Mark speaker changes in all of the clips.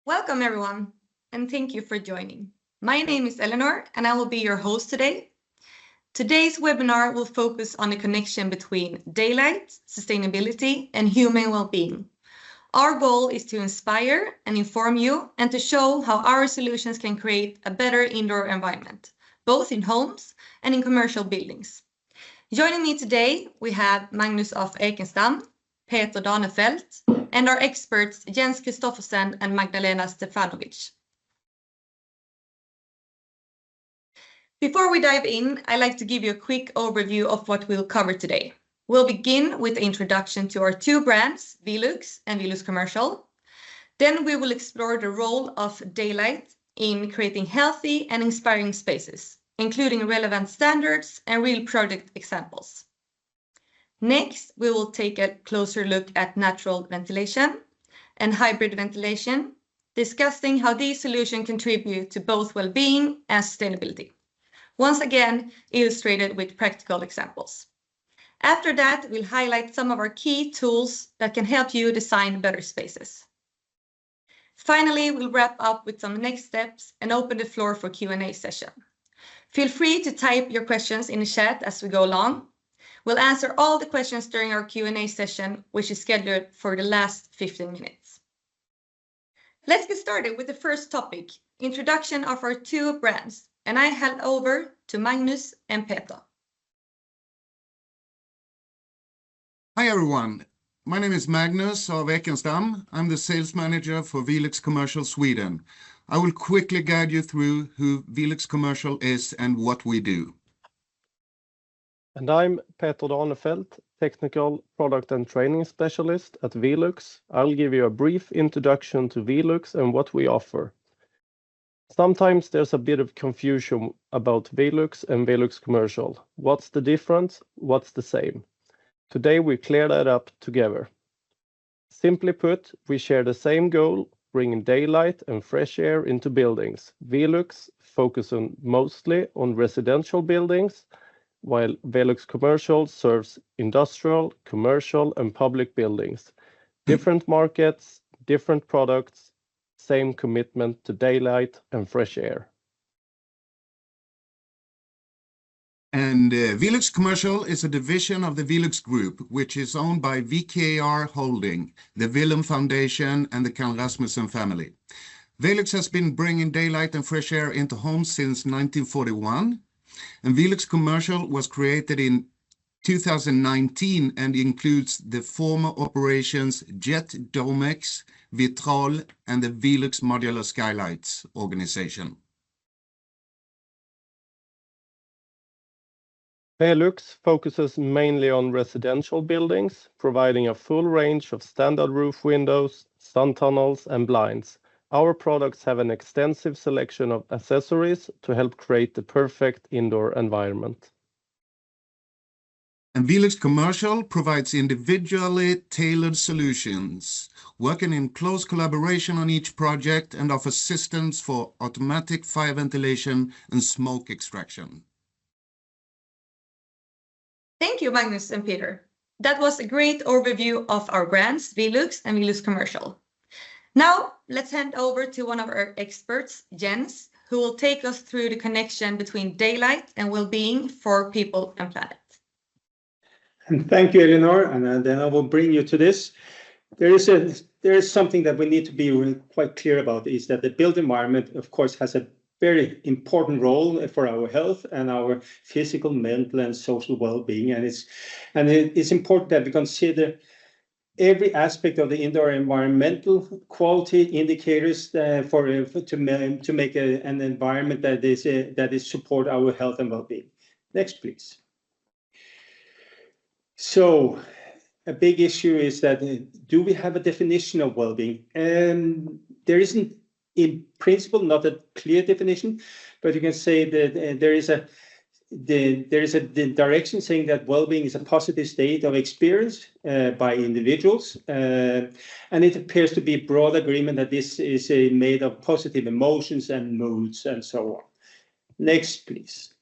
Speaker 1: Welcome everyone, and thank you for joining. My name is Eleanor, and I will be your host today. Today's webinar will focus on the connection between daylight, sustainability, and human well-being. Our goal is to inspire and inform you and to show how our solutions can create a better indoor environment, both in homes and in commercial buildings. Joining me today, we have Magnus of Ekenstam, Peter Danefeldt, and our experts Jens Christoffersen and Magdalena Stefanowicz. Before we dive in, I'd like to give you a quick overview of what we'll cover today. We'll begin with the introduction to our two brands, Velux and Velux Commercial. Then we will explore the role of daylight in creating healthy and inspiring spaces, including relevant standards and real project examples. Next, we will take a closer look at natural ventilation and hybrid ventilation, discussing how these solutions contribute to both well-being and sustainability. Once again, illustrated with practical examples. After that, we'll highlight some of our key tools that can help you design better spaces. Finally, we'll wrap up with some next steps and open the floor for Q&A session. Feel free to type your questions in the chat as we go along. We'll answer all the questions during our Q&A session, which is scheduled for the last 15 minutes. Let's get started with the first topic, introduction of our two brands, and I hand over to Magnus and Peter.
Speaker 2: Hi everyone, my name is Magnus of Ekenstam. I'm the sales manager for Velux Commercial Sweden. I will quickly guide you through who Velux Commercial is and what we do.
Speaker 3: And I'm Peter Danefeldt, Technical Product and Training Specialist at Velux. I'll give you a brief introduction to Velux and what we offer. Sometimes there's a bit of confusion about Velux and Velux Commercial. What's the difference? What's the same? Today we clear that up together. Simply put, we share the same goal, bringing daylight and fresh air into buildings. Velux focuses mostly on residential buildings, while Velux Commercial serves industrial, commercial, and public buildings. Different markets, different products, same commitment to daylight and fresh air.
Speaker 2: And Velux Commercial is a division of the Velux Group, which is owned by VKR Holding, the Willem Foundation, and the Carl Rasmussen family. Velux has been bringing daylight and fresh air into homes since 1941. And Velux Commercial was created in 2019 and includes the former operations Jet Domex, Vitral, and the Velux Modular Skylights organization.
Speaker 3: Velux focuses mainly on residential buildings, providing a full range of standard roof windows, sun tunnels, and blinds. Our products have an extensive selection of accessories to help create the perfect indoor environment.
Speaker 2: And Velux Commercial provides individually tailored solutions, working in close collaboration on each project and offers systems for automatic fire ventilation and smoke extraction.
Speaker 1: Thank you, Magnus and Peter. That was a great overview of our brands, Velux and Velux Commercial. Now, let's hand over to one of our experts, Jens, who will take us through the connection between daylight and well-being for people and planet.
Speaker 4: And thank you, Eleanor, and then I will bring you to this. There is something that we need to be quite clear about, is that the built environment, of course, has a very important role for our health and our physical, mental, and social well-being. And it's important that we consider every aspect of the indoor environmental quality indicators to make an environment that is support our health and well-being. Next, please. So a big issue is that do we have a definition of well-being? There isn't, in principle, not a clear definition, but you can say that there is a direction saying that well-being is a positive state of experience by individuals, and it appears to be a broad agreement that this is made of positive emotions and moods and so on. Next, please.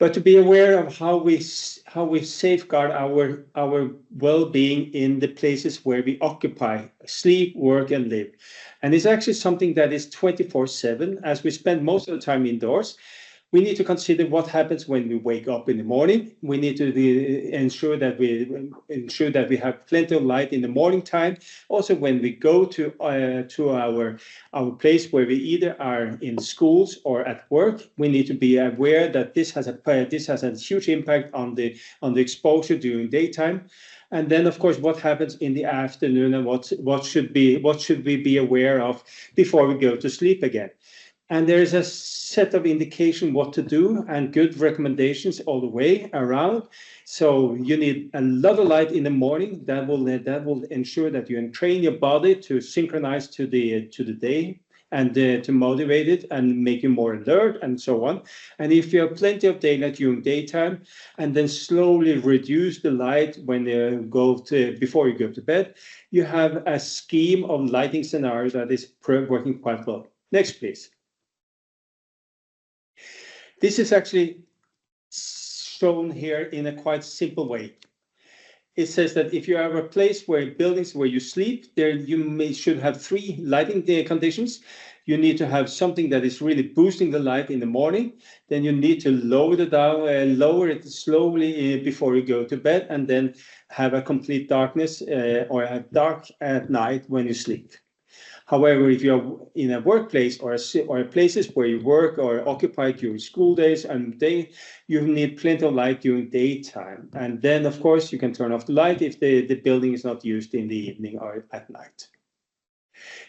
Speaker 4: but to be aware of how we safeguard our well-being in the places where we occupy, sleep, work, and live. And it's actually something that is 24/7, as we spend most of the time indoors. We need to consider what happens when we wake up in the morning. We need to ensure that we have plenty of light in the morning time. Also, when we go to our place where we either are in schools or at work, we need to be aware that this has a huge impact on the exposure during daytime. And then, of course, what happens in the afternoon, and what should we be aware of before we go to sleep again. And there is a set of indication what to do and good recommendations all the way around. So you need a lot of light in the morning. That will ensure that you train your body to synchronize to the day and to motivate it and make you more alert and so on. And if you have plenty of daylight during daytime, and then slowly reduce the light when before you go to bed, you have a scheme of lighting scenarios that is working quite well. Next, please. This is actually shown here in a quite simple way. It says that if you have a place buildings where you sleep, there you should have 3 lighting conditions. You need to have something that is really boosting the light in the morning. Then you need to lower it slowly before you go to bed, and then have a complete darkness or have dark at night when you sleep. However, if you're in a workplace or places where you work or occupy during school days and day, you need plenty of light during daytime. And then, of course, you can turn off the light if the building is not used in the evening or at night.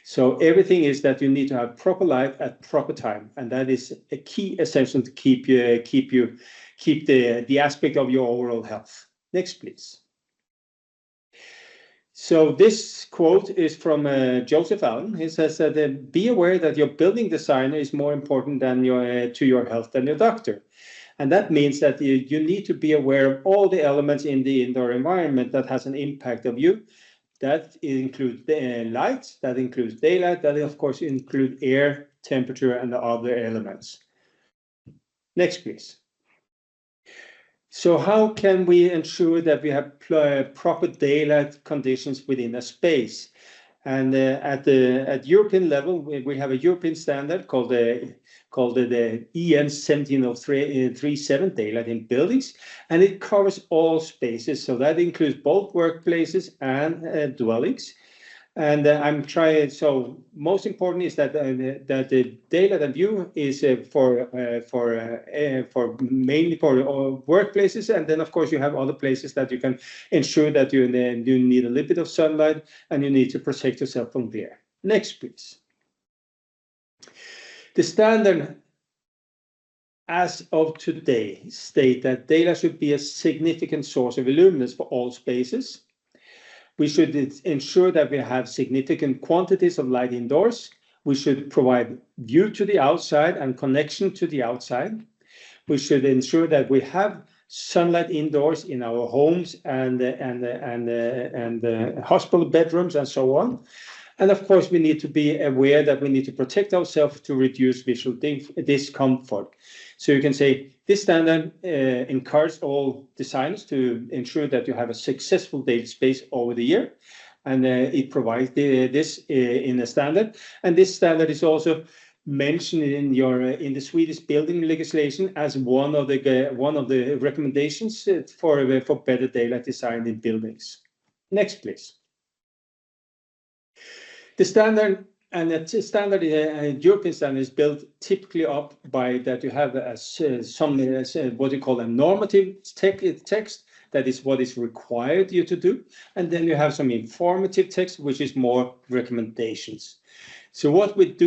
Speaker 4: So everything is that you need to have proper light at proper time, and that is a key essential to keep the aspect of your overall health. Next, please. So this quote is from Joseph Allen. He says that be aware that your building designer is more important than to your health than your doctor. And that means that you need to be aware of all the elements in the indoor environment that has an impact of you. That includes light, that includes daylight, that of course include air, temperature, and the other elements. Next, please. So how can we ensure that we have proper daylight conditions within a space? And at European level, we have a European standard called the EN 17037 daylight in buildings, and it covers all spaces. So that includes both workplaces and dwellings. And I'm trying. So most important is that the daylight and view is for mainly for workplaces, and then of course you have other places that you can ensure that you need a little bit of sunlight and you need to protect yourself from glare. Next, please. The standard as of today state that daylight should be a significant source of illuminance for all spaces. We should ensure that we have significant quantities of light indoors. We should provide view to the outside and connection to the outside. We should ensure that we have sunlight indoors in our homes and hospital bedrooms and so on. And of course, we need to be aware that we need to protect ourselves to reduce visual discomfort. So you can say this standard encourages all designers to ensure that you have a successful daily space over the year. And it provides this in a standard. And this standard is also mentioned in the Swedish building legislation as one of the recommendations for better daylight design in buildings. Next, please. The standard and the standard European standard is built typically up by that you have what you call a normative text, that is what is required you to do, and then you have some informative text which is more recommendations. So what we've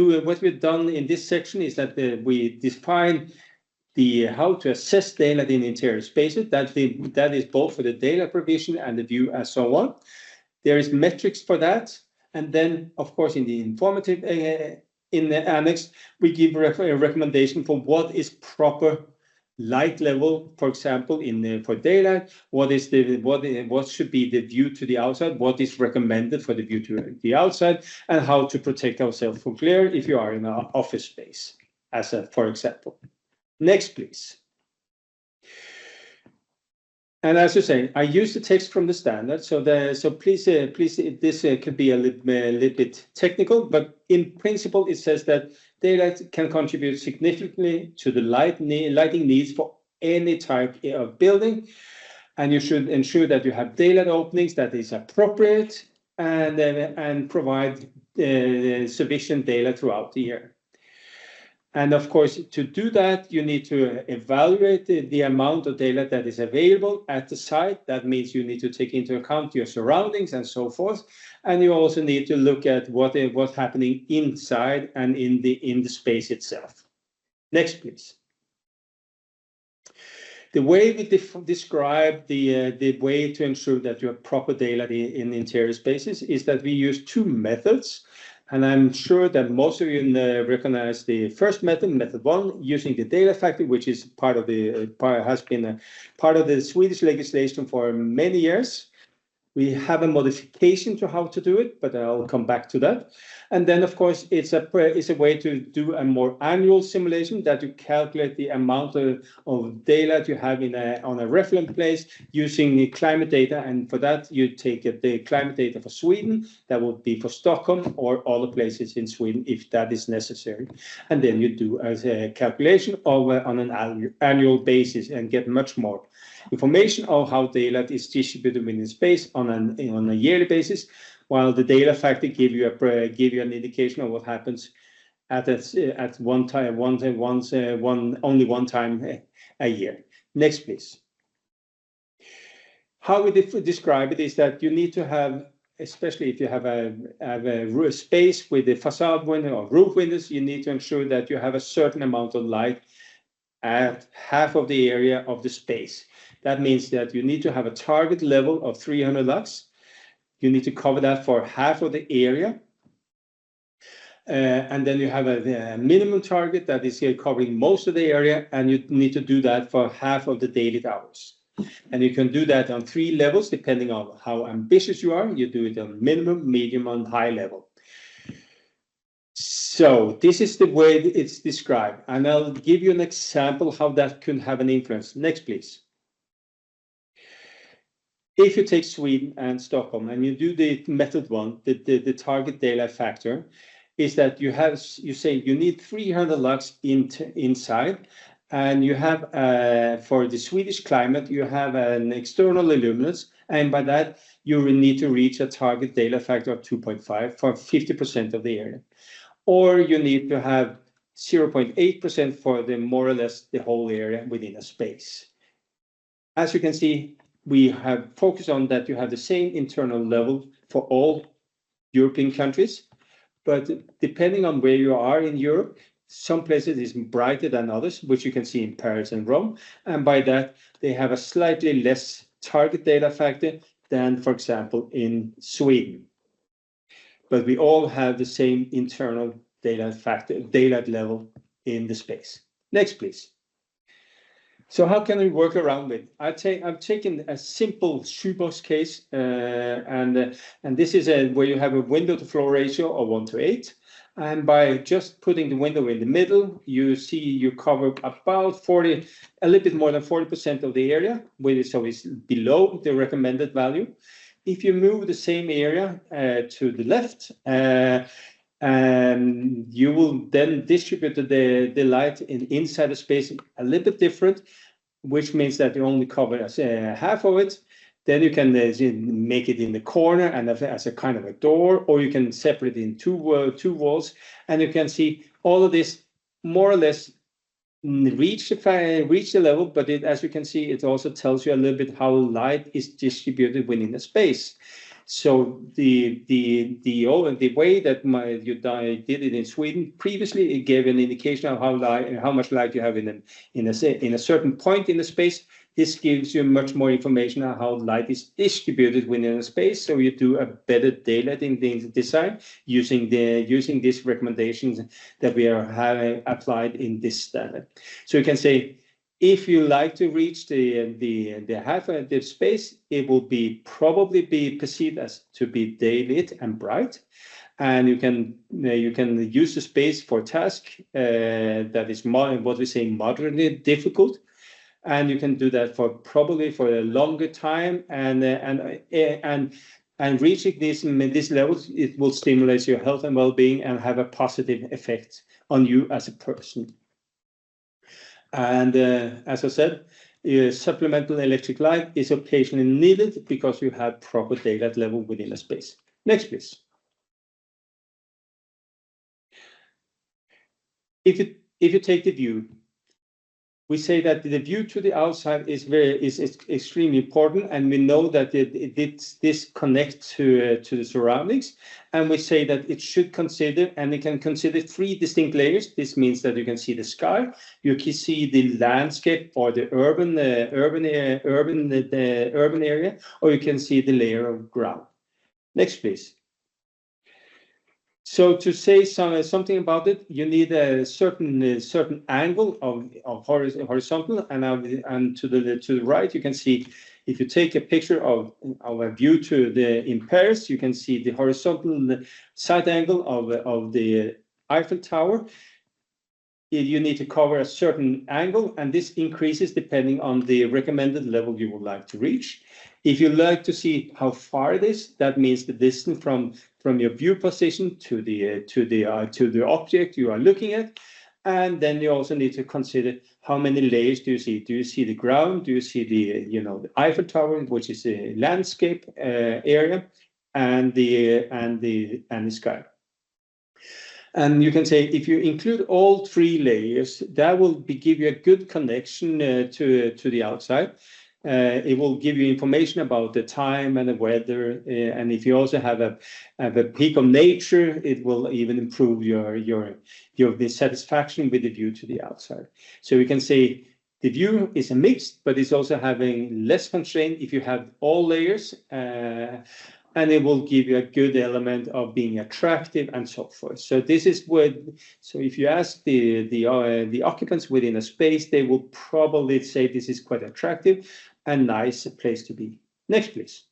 Speaker 4: done in this section is that we define how to assess daylight in interior spaces. That is both for the daylight provision and the view and so on. There is metrics for that. And then, of course, in the informative, in the annex, we give a recommendation for what is proper light level, for example, for daylight. What should be the view to the outside? What is recommended for the view to the outside, and how to protect ourselves from glare if you are in an office space, for example. Next, please. And as you say, I use the text from the standard. So please, this could be a little bit technical, but in principle, it says that daylight can contribute significantly to the lighting needs for any type of building. And you should ensure that you have daylight openings that is appropriate and provide sufficient daylight throughout the year. And of course, to do that, you need to evaluate the amount of daylight that is available at the site. That means you need to take into account your surroundings and so forth. And you also need to look at what's happening inside and in the space itself. Next, please. The way we describe the way to ensure that you have proper daylight in interior spaces is that we use two methods. And I'm sure that most of you recognize the first method, method one, using the daylight factor, which is has been a part of the Swedish legislation for many years. We have a modification to how to do it, but I'll come back to that. And then, of course, it's a way to do a more annual simulation that you calculate the amount of daylight you have on a reference place using the climate data. And for that, you take the climate data for Sweden. That would be for Stockholm or other places in Sweden if that is necessary. And then you do a calculation on an annual basis and get much more information of how daylight is distributed within space on a yearly basis, while the daylight factor give you an indication of what happens at one time, only one time a year. Next, please. How we describe it is that you need to have, especially if you have a space with a facade window or roof windows, you need to ensure that you have a certain amount of light at half of the area of the space. That means that you need to have a target level of 300 lux. You need to cover that for half of the area. And then you have a minimum target that is covering most of the area, and you need to do that for half of the daily hours. And you can do that on 3 levels, depending on how ambitious you are. You do it on minimum, medium, and high level. So this is the way it's described. And I'll give you an example how that could have an influence. Next, please. If you take Sweden and Stockholm and you do the method one, the target daylight factor, is that you say you need 300 lux inside, and you have for the Swedish climate you have an external illuminance, and by that you will need to reach a target daylight factor of 2.5 for 50% of the area, or you need to have 0.8% for the more or less the whole area within a space. As you can see, we have focused on that you have the same internal level for all European countries, but depending on where you are in Europe, some places is brighter than others, which you can see in Paris and Rome, and by that they have a slightly less target daylight factor than, for example, in Sweden. But we all have the same internal daylight level in the space. Next, please. So how can we work around it? I've taken a simple shoebox case, and this is where you have a window to floor ratio of 1:8, and by just putting the window in the middle, you cover about a little bit more than 40% of the area, so it's below the recommended value. If you move the same area to the left, and you will then distribute the light inside the space a little bit different, which means that you only cover half of it. Then you can make it in the corner and as a kind of a door, or you can separate it in two walls, and you can see all of this more or less reach the level. But as you can see, it also tells you a little bit how light is distributed within the space. So the way that you did it in Sweden previously, it gave an indication of how much light you have in a certain point in the space. This gives you much more information on how light is distributed within a space, so you do a better daylight in the design using these recommendations that we have applied in this standard. So you can say, if you like to reach the half of the space, it will probably be perceived as to be daylit and bright, and you can use the space for task that is what we say moderately difficult, and you can do that for probably for a longer time, and reaching these levels, it will stimulate your health and well-being and have a positive effect on you as a person. And as I said, supplemental electric light is occasionally needed because you have proper daylight level within a space. Next, please. If you take the view, we say that the view to the outside is extremely important, and we know that this connects to the surroundings, and we say that it should consider, and it can consider 3 distinct layers. This means that you can see the sky, you can see the landscape or the urban area, or you can see the layer of ground. Next, please. So to say something about it, you need a certain angle of horizontal, and to the right you can see, if you take a picture of a view in Paris, you can see the horizontal side angle of the Eiffel Tower. You need to cover a certain angle, and this increases depending on the recommended level you would like to reach. If you like to see how far it is, that means the distance from your view position to the object you are looking at. And then you also need to consider how many layers do you see. Do you see the ground? Do you see the Eiffel Tower, which is a landscape area, and the sky? And you can say, if you include all 3 layers, that will give you a good connection to the outside. It will give you information about the time and the weather, and if you also have a peak of nature, it will even improve the satisfaction with the view to the outside. So we can say the view is a mix, but it's also having less constraint if you have all layers, and it will give you a good element of being attractive and so forth. So this is so if you ask the occupants within a space, they will probably say this is quite attractive and nice place to be. Next, please.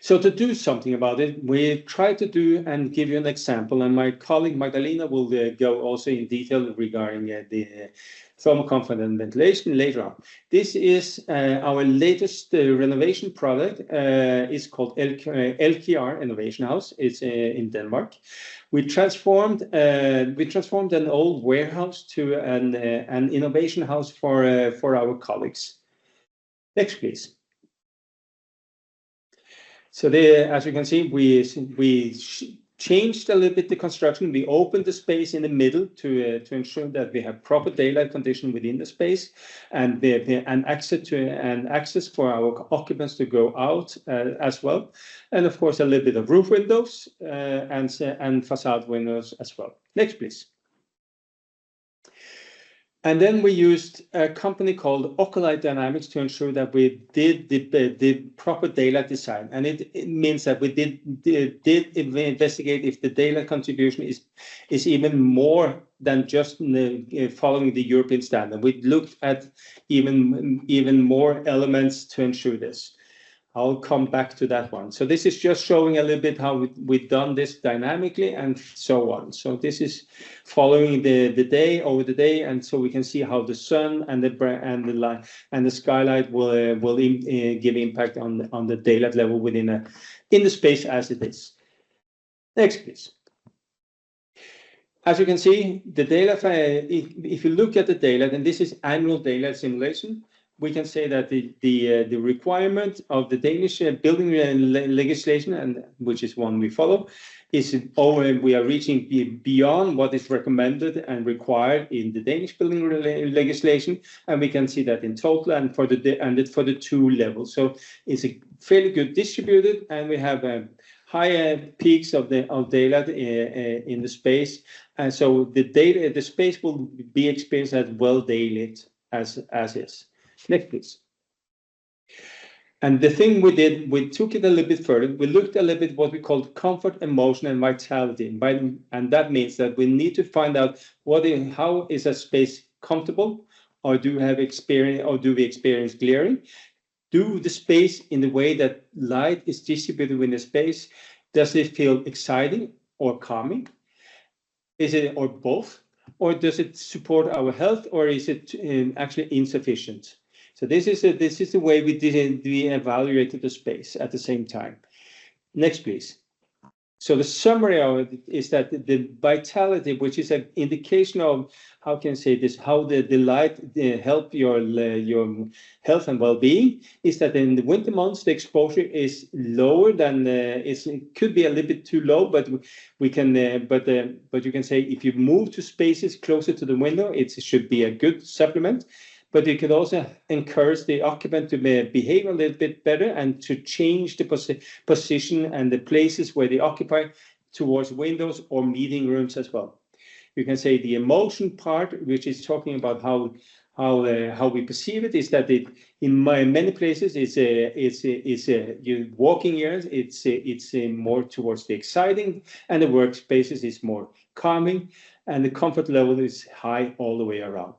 Speaker 4: So to do something about it, we try to do and give you an example, and my colleague Magdalena will go also in detail regarding the thermal comfort and ventilation later on. This is our latest renovation product. It's called LKR Innovation House. It's in Denmark. We transformed an old warehouse to an innovation house for our colleagues. Next, please. So as you can see, we changed a little bit the construction. We opened the space in the middle to ensure that we have proper daylight condition within the space, and access for our occupants to go out as well, and of course a little bit of roof windows and facade windows as well. Next, please. And then we used a company called Oculite Dynamics to ensure that we did the proper daylight design. And it means that we did investigate if the daylight contribution is even more than just following the European standard. We looked at even more elements to ensure this. I'll come back to that one. So this is just showing a little bit how we've done this dynamically and so on. So this is following the day over the day, and so we can see how the sun and the light and the skylight will give impact on the daylight level within in the space as it is. Next, please. As you can see, the daylight. If you look at the daylight, and this is annual daylight simulation, we can say that the requirement of the Danish building legislation, and which is one we follow, is we are reaching beyond what is recommended and required in the Danish building legislation, and we can see that in total and for the 2 levels. So it's a fairly good distributed, and we have higher peaks of daylight in the space, and so the space will be experienced as well daylit as is. Next, please. And the thing we did, we took it a little bit further. We looked a little bit what we called comfort, emotion, and vitality. And that means that we need to find out how is a space comfortable, or do we experience glaring? Do the space in the way that light is distributed within the space, does it feel exciting or calming? Is it or both? or does it support our health, or is it actually insufficient? So this is the way we evaluated the space at the same time. Next, please. So the summary of it is that the vitality, which is an indication of, how can I say this, how the light help your health and well-being, is that in the winter months the exposure is lower than it could be a little bit too low, but we can but you can say if you move to spaces closer to the window, it should be a good supplement. But you can also encourage the occupant to behave a little bit better and to change the position and the places where they occupy towards windows or meeting rooms as well. You can say the emotion part, which is talking about how we perceive it, is that it in many places it's walking areas. It's more towards the exciting, and the workspaces is more calming, and the comfort level is high all the way around.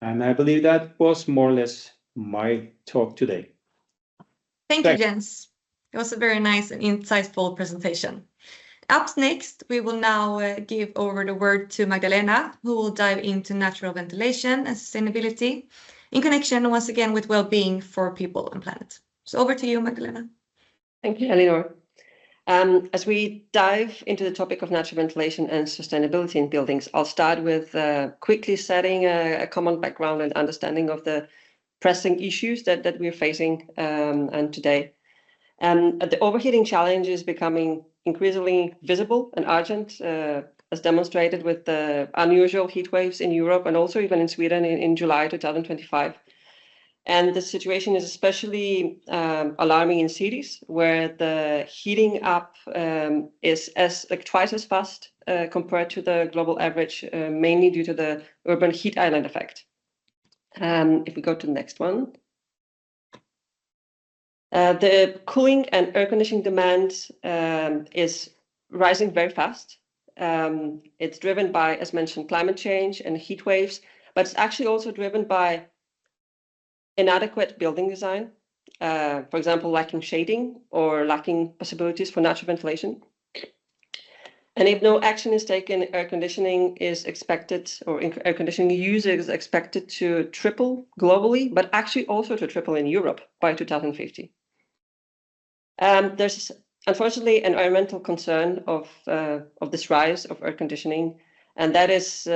Speaker 4: And I believe that was more or less my talk today.
Speaker 1: Thank you, Jens. It was a very nice and insightful presentation. Up next, we will now give over the word to Magdalena, who will dive into natural ventilation and sustainability in connection once again with well-being for people and planet. So over to you, Magdalena.
Speaker 5: Thank you, Elinor. As we dive into the topic of natural ventilation and sustainability in buildings, I'll start with quickly setting a common background and understanding of the pressing issues that we're facing and today. The overheating challenge is becoming increasingly visible and urgent, as demonstrated with the unusual heat waves in Europe and also even in Sweden in July 2025. And the situation is especially alarming in cities where the heating up is twice as fast compared to the global average, mainly due to the urban heat island effect. If we go to the next one. The cooling and air conditioning demand is rising very fast. It's driven by, as mentioned, climate change and heat waves, but it's actually also driven by inadequate building design, for example, lacking shading or lacking possibilities for natural ventilation. And if no action is taken, air conditioning is expected, or air conditioning use is expected to triple globally, but actually also to triple in Europe by 2050. There's unfortunately an environmental concern of this rise of air conditioning, and that is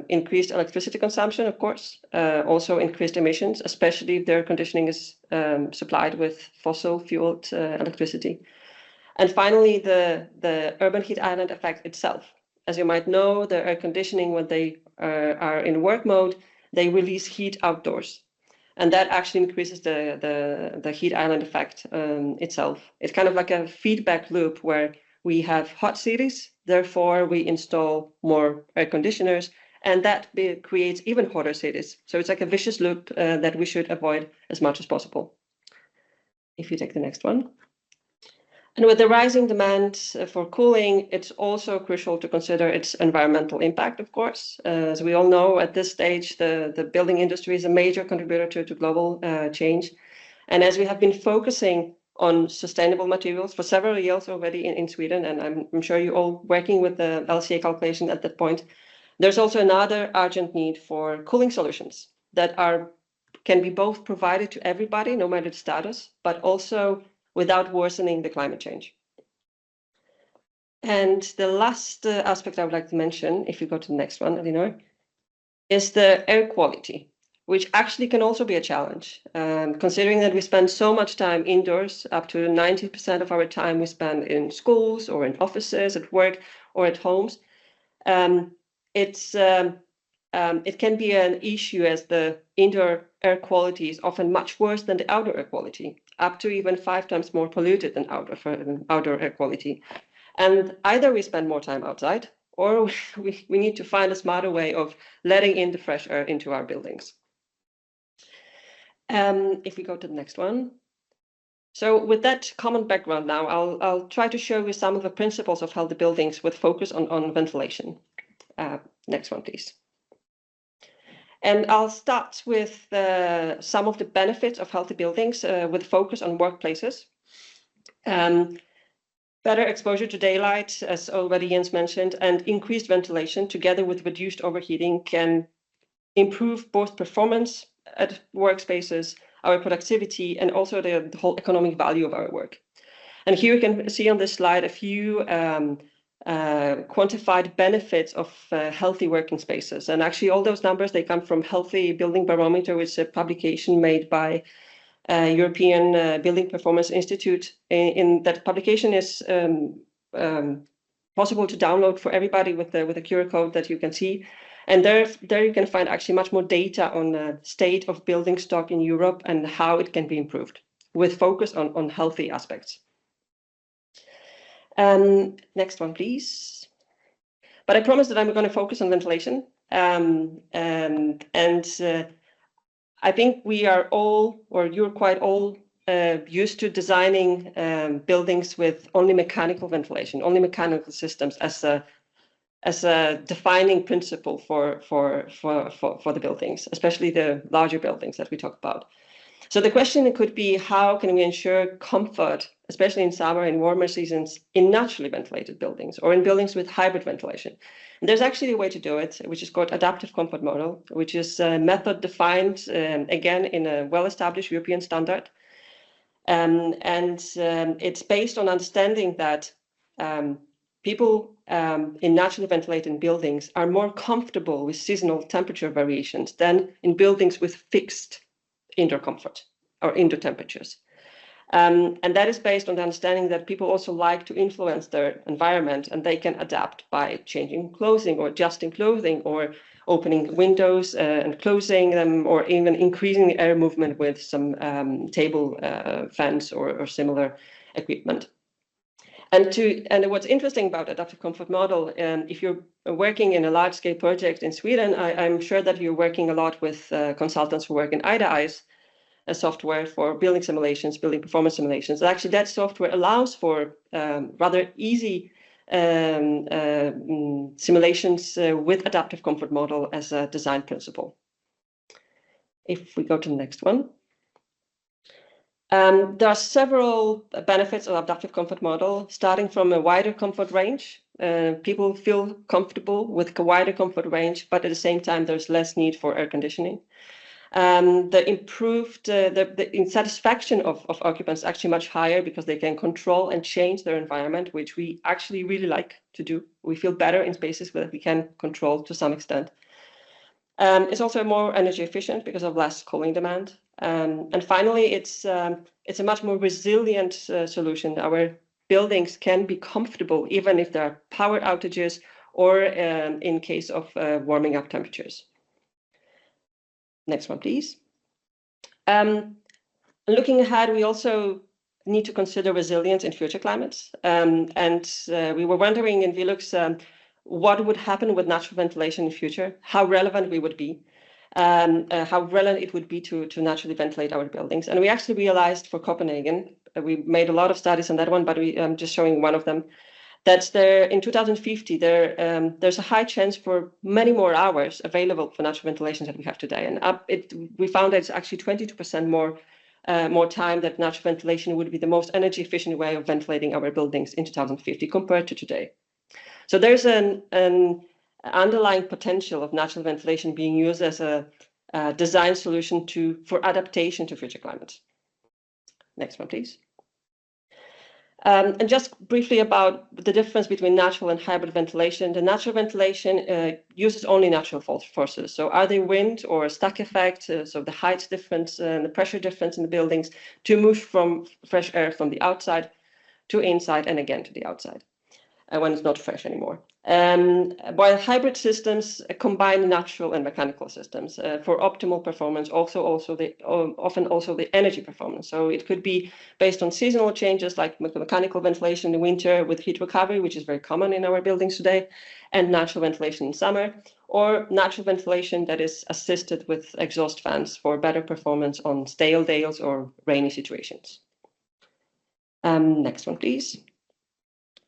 Speaker 5: increased electricity consumption, of course, also increased emissions, especially if the air conditioning is supplied with fossil-fueled electricity. And finally, the urban heat island effect itself. As you might know, the air conditioning, when they are in work mode, they release heat outdoors. And that actually increases the heat island effect itself. It's kind of like a feedback loop where we have hot cities, therefore we install more air conditioners, and that creates even hotter cities. So it's like a vicious loop that we should avoid as much as possible. If you take the next one. And with the rising demand for cooling, it's also crucial to consider its environmental impact, of course. As we all know, at this stage, the building industry is a major contributor to global change. And as we have been focusing on sustainable materials for several years already in Sweden, and I'm sure you're all working with the LCA calculation at that point, there's also another urgent need for cooling solutions that can be both provided to everybody, no matter the status, but also without worsening the climate change. And the last aspect I would like to mention, if you go to the next one, Elinor, is the air quality, which actually can also be a challenge. Considering that we spend so much time indoors, up to 90% of our time we spend in schools or in offices, at work or at homes, it can be an issue as the indoor air quality is often much worse than the outdoor air quality, up to even 5 times more polluted than outdoor air quality. And either we spend more time outside, or we need to find a smarter way of letting in the fresh air into our buildings. If we go to the next one. So with that common background now, I'll try to show you some of the principles of healthy buildings with focus on ventilation. Next one, please. And I'll start with some of the benefits of healthy buildings with focus on workplaces. Better exposure to daylight, as already Jens mentioned, and increased ventilation together with reduced overheating can improve both performance at workspaces, our productivity, and also the whole economic value of our work. And here you can see on this slide a few quantified benefits of healthy working spaces. And actually all those numbers, they come from Healthy Building Barometer, which is a publication made by European Building Performance Institute. In that publication is possible to download for everybody with a QR code that you can see. And there you can find actually much more data on the state of building stock in Europe and how it can be improved, with focus on healthy aspects. Next one, please. But I promise that I'm going to focus on ventilation. I think we are all, or you're quite all, used to designing buildings with only mechanical ventilation, only mechanical systems as a defining principle for the buildings, especially the larger buildings that we talk about. So the question could be, how can we ensure comfort, especially in summer and warmer seasons, in naturally ventilated buildings or in buildings with hybrid ventilation? And there's actually a way to do it, which is called adaptive comfort model, which is a method defined, again, in a well-established European standard. It's based on understanding that people in naturally ventilated buildings are more comfortable with seasonal temperature variations than in buildings with fixed indoor comfort or indoor temperatures. And that is based on the understanding that people also like to influence their environment, and they can adapt by changing clothing or adjusting clothing or opening windows and closing them, or even increasing the air movement with some table fans or similar equipment. And what's interesting about adaptive comfort model, if you're working in a large-scale project in Sweden, I'm sure that you're working a lot with consultants who work in IDA-ICE, a software for building simulations, building performance simulations. And actually, that software allows for rather easy simulations with adaptive comfort model as a design principle. If we go to the next one. There are several benefits of adaptive comfort model, starting from a wider comfort range. People feel comfortable with a wider comfort range, but at the same time, there's less need for air conditioning. The improved the satisfaction of occupants is actually much higher because they can control and change their environment, which we actually really like to do. We feel better in spaces that we can control to some extent. It's also more energy efficient because of less cooling demand. And finally, it's a much more resilient solution. Our buildings can be comfortable even if there are power outages or in case of warming up temperatures. Next one, please. Looking ahead, we also need to consider resilience in future climates. We were wondering in Velux what would happen with natural ventilation in the future, how relevant we would be, how relevant it would be to naturally ventilate our buildings. And we actually realized for Copenhagen, we made a lot of studies on that one, but I'm just showing one of them, that in 2050, there's a high chance for many more hours available for natural ventilation than we have today. And we found that it's actually 22% more time that natural ventilation would be the most energy efficient way of ventilating our buildings in 2050 compared to today. So there's an underlying potential of natural ventilation being used as a design solution for adaptation to future climates. Next one, please. And just briefly about the difference between natural and hybrid ventilation. The natural ventilation uses only natural forces. So are they wind or stack effect, so the height difference and the pressure difference in the buildings, to move from fresh air from the outside to inside and again to the outside when it's not fresh anymore. While hybrid systems combine natural and mechanical systems for optimal performance, often also the energy performance. So it could be based on seasonal changes like mechanical ventilation in the winter with heat recovery, which is very common in our buildings today, and natural ventilation in summer, or natural ventilation that is assisted with exhaust fans for better performance on stale days or rainy situations. Next one, please.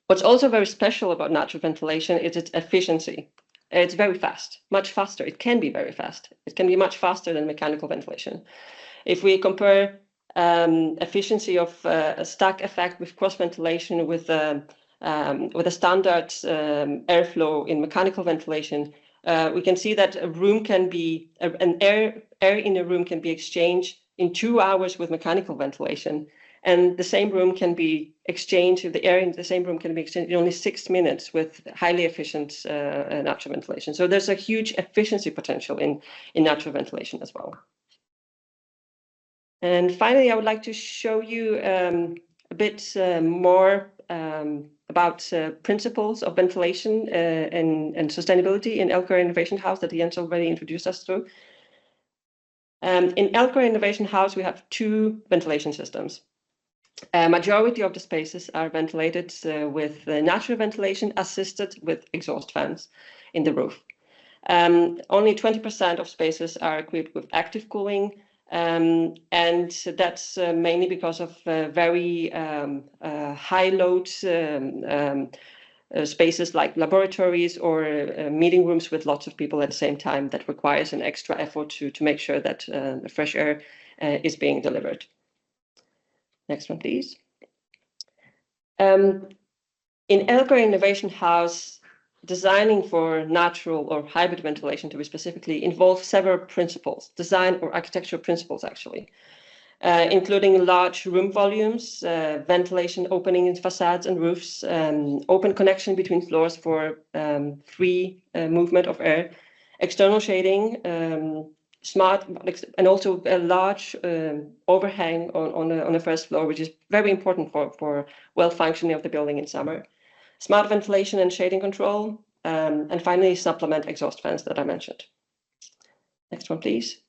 Speaker 5: What's also very special about natural ventilation is its efficiency. It's very fast, much faster. It can be very fast. It can be much faster than mechanical ventilation. If we compare efficiency of a stack effect with cross ventilation with a standard airflow in mechanical ventilation, we can see that a room can be air in a room can be exchanged in 2 hours with mechanical ventilation, and the same room can be exchanged. The air in the same room can be exchanged in only 6 minutes with highly efficient natural ventilation. So there's a huge efficiency potential in natural ventilation as well. And finally, I would like to show you a bit more about principles of ventilation and sustainability in Elcare Innovation House that Jens already introduced us through. In Elcare Innovation House, we have 2 ventilation systems. A majority of the spaces are ventilated with natural ventilation assisted with exhaust fans in the roof. Only 20% of spaces are equipped with active cooling, and that's mainly because of very high load spaces like laboratories or meeting rooms with lots of people at the same time that requires an extra effort to make sure that the fresh air is being delivered. Next one, please. In Elcare Innovation House, designing for natural or hybrid ventilation, to be specifically, involves several principles, design or architectural principles actually, including large room volumes, ventilation opening in facades and roofs, open connection between floors for free movement of air, external shading, smart, and also a large overhang on the first floor, which is very important for well functioning of the building in summer. Smart ventilation and shading control, and finally supplement exhaust fans that I mentioned. Next one, please.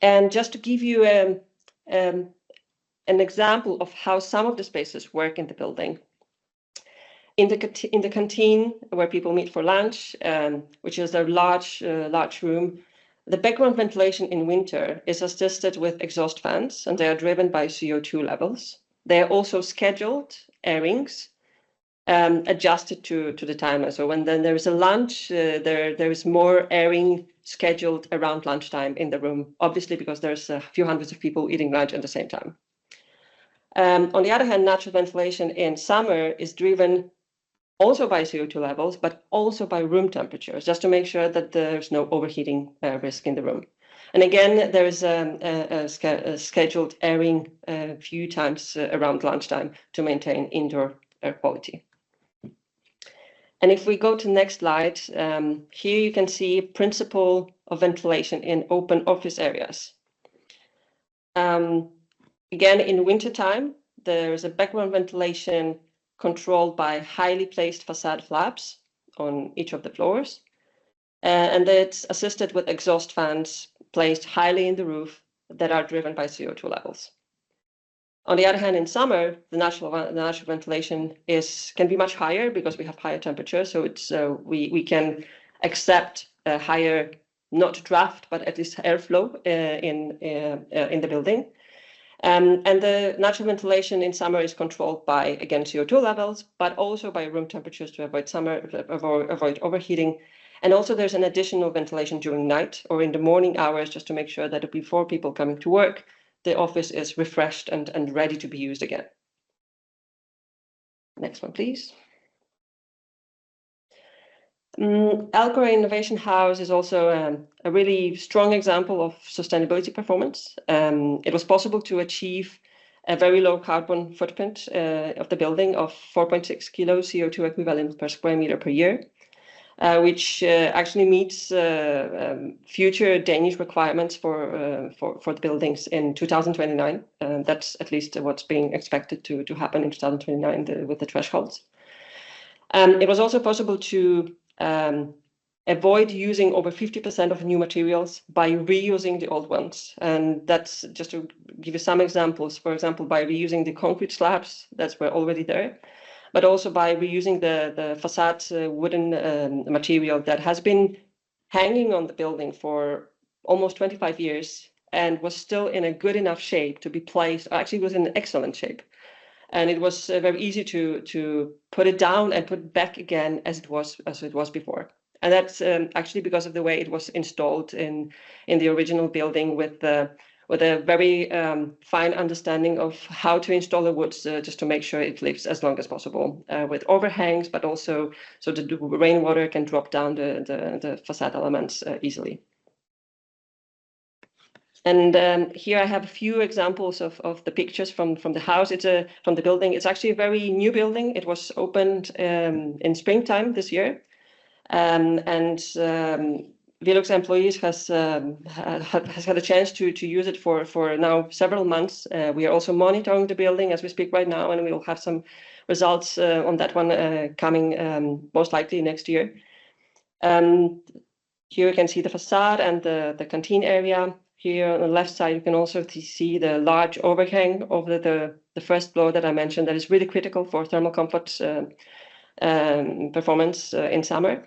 Speaker 5: And just to give you an example of how some of the spaces work in the building. In the canteen where people meet for lunch, which is a large room, the background ventilation in winter is assisted with exhaust fans, and they are driven by CO2 levels. They are also scheduled airings, adjusted to the timer. So when then there is a lunch, there is more airing scheduled around lunchtime in the room, obviously because there's a few hundreds of people eating lunch at the same time. On the other hand, natural ventilation in summer is driven also by CO2 levels, but also by room temperatures, just to make sure that there's no overheating risk in the room. And again, there is a scheduled airing a few times around lunchtime to maintain indoor air quality. And if we go to the next slide, here you can see principle of ventilation in open office areas. Again, in wintertime, there is a background ventilation controlled by highly placed facade flaps on each of the floors. And it's assisted with exhaust fans placed highly in the roof that are driven by CO2 levels. On the other hand, in summer, the natural ventilation can be much higher because we have higher temperatures. So it's we can accept a higher, not draft, but at least airflow in the building. And the natural ventilation in summer is controlled by, again, CO2 levels, but also by room temperatures to avoid overheating. And also there's an additional ventilation during night or in the morning hours, just to make sure that before people coming to work, the office is refreshed and ready to be used again. Next one, please. Elcare Innovation House is also a really strong example of sustainability performance. It was possible to achieve a very low carbon footprint of the building of 4.6 kilos CO2 equivalent per square meter per year, which actually meets future Danish requirements for the buildings in 2029. That's at least what's being expected to happen in 2029 with the thresholds. It was also possible to avoid using over 50% of new materials by reusing the old ones. And that's just to give you some examples. For example, by reusing the concrete slabs that were already there, but also by reusing the facade wooden material that has been hanging on the building for almost 25 years and was still in a good enough shape to be placed, actually was in excellent shape. And it was very easy to put it down and put it back again as it was before. And that's actually because of the way it was installed in the original building with with a very fine understanding of how to install the woods just to make sure it lives as long as possible, with overhangs, but also so the rainwater can drop down the facade elements easily. And here I have a few examples of the pictures from the house. From the building. It's actually a very new building. It was opened in springtime this year, and Velux employees has had a chance to use it for now several months. We are also monitoring the building as we speak right now, and we will have some results on that one coming most likely next year. Here you can see the facade and the canteen area. Here on the left side, you can also see the large overhang over the first floor that I mentioned that is really critical for thermal comfort performance in summer.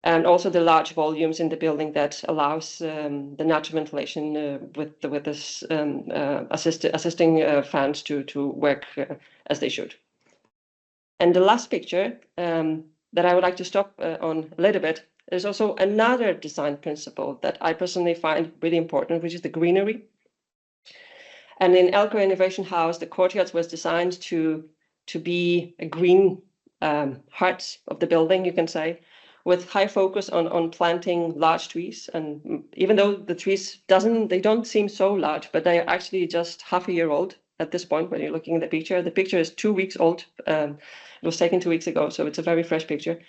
Speaker 5: And also the large volumes in the building that allows the natural ventilation with this assisting fans to work as they should. And the last picture that I would like to stop on a little bit, there's also another design principle that I personally find really important, which is the greenery. And in Elko Innovation House, the courtyard was designed to be a green heart of the building, you can say, with high focus on planting large trees. And even though the trees they don't seem so large, but they are actually just half a year old at this point when you're looking at the picture. The picture is 2 weeks old. It was taken 2 weeks ago, so it's a very fresh picture.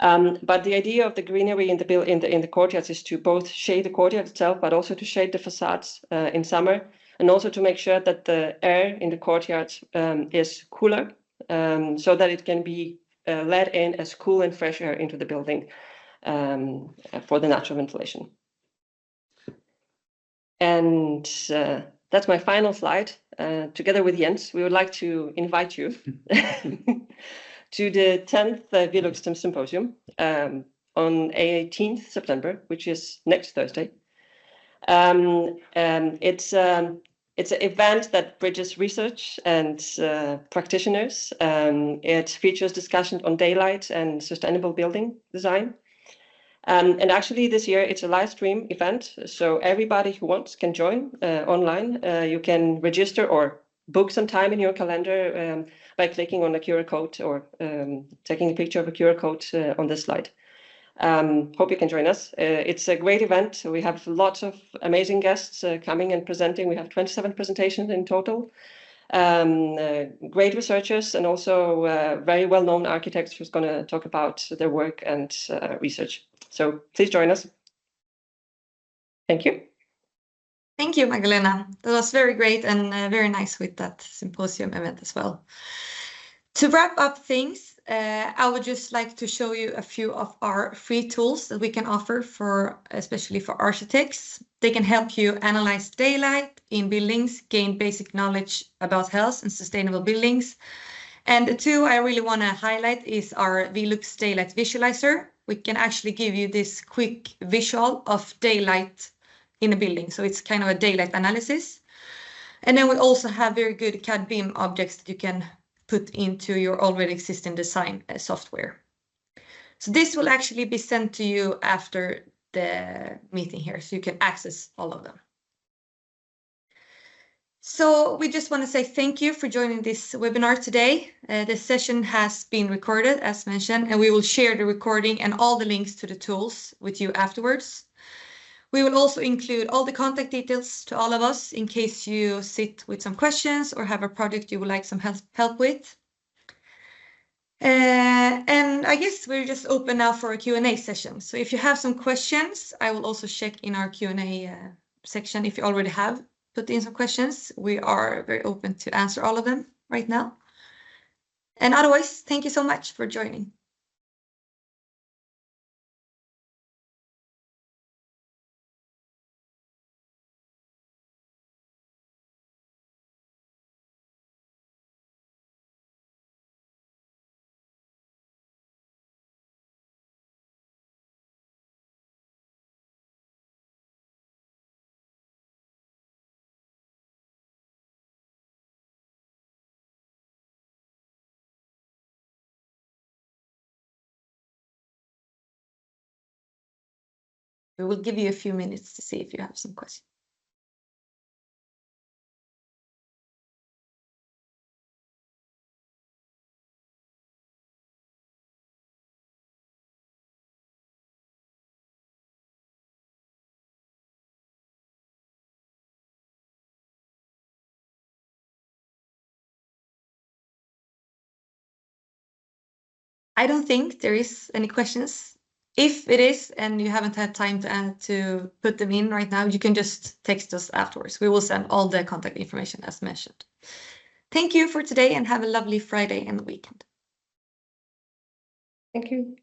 Speaker 5: But the idea of the greenery in the courtyards is to both shade the courtyard itself, but also to shade the facades in summer, and also to make sure that the air in the courtyard is cooler, so that it can be let in as cool and fresh air into the building for the natural ventilation. And that's my final slide. Together with Jens, we would like to invite you to the 10th Velux Symposium on 18th September, which is next Thursday. It's an event that bridges research and practitioners. It features discussion on daylight and sustainable building design. And actually this year it's a live stream event, so everybody who wants can join online. You can register or book some time in your calendar by clicking on the QR code or taking a picture of a QR code on this slide. Hope you can join us. It's a great event. We have lots of amazing guests coming and presenting. We have 27 presentations in total. Great researchers and also very well-known architects who's going to talk about their work and research. So please join us. Thank you.
Speaker 1: Thank you, Magdalena. That was very great and very nice with that symposium event as well. To wrap up things, I would just like to show you a few of our free tools that we can offer especially for architects. They can help you analyze daylight in buildings, gain basic knowledge about health and sustainable buildings. And the two I really want to highlight is our Velux Daylight Visualizer. We can actually give you this quick visual of daylight in a building. So it's kind of a daylight analysis. And then we also have very good CAD BIM objects that you can put into your already existing design software. So this will actually be sent to you after the meeting here, so you can access all of them. So we just want to say thank you for joining this webinar today. The session has been recorded, as mentioned, and we will share the recording and all the links to the tools with you afterwards. We will also include all the contact details to all of us in case you sit with some questions or have a project you would like some help with. And I guess we're just open now for a Q&A session. So if you have some questions, I will also check in our Q&A section if you already have put in some questions. We are very open to answer all of them right now. And otherwise, thank you so much for joining. We will give you a few minutes to see if you have some questions. I don't think there is any questions. If it is and you haven't had time to put them in right now, you can just text us afterwards. We will send all the contact information as mentioned. Thank you for today and have a lovely Friday and weekend.
Speaker 5: Thank you.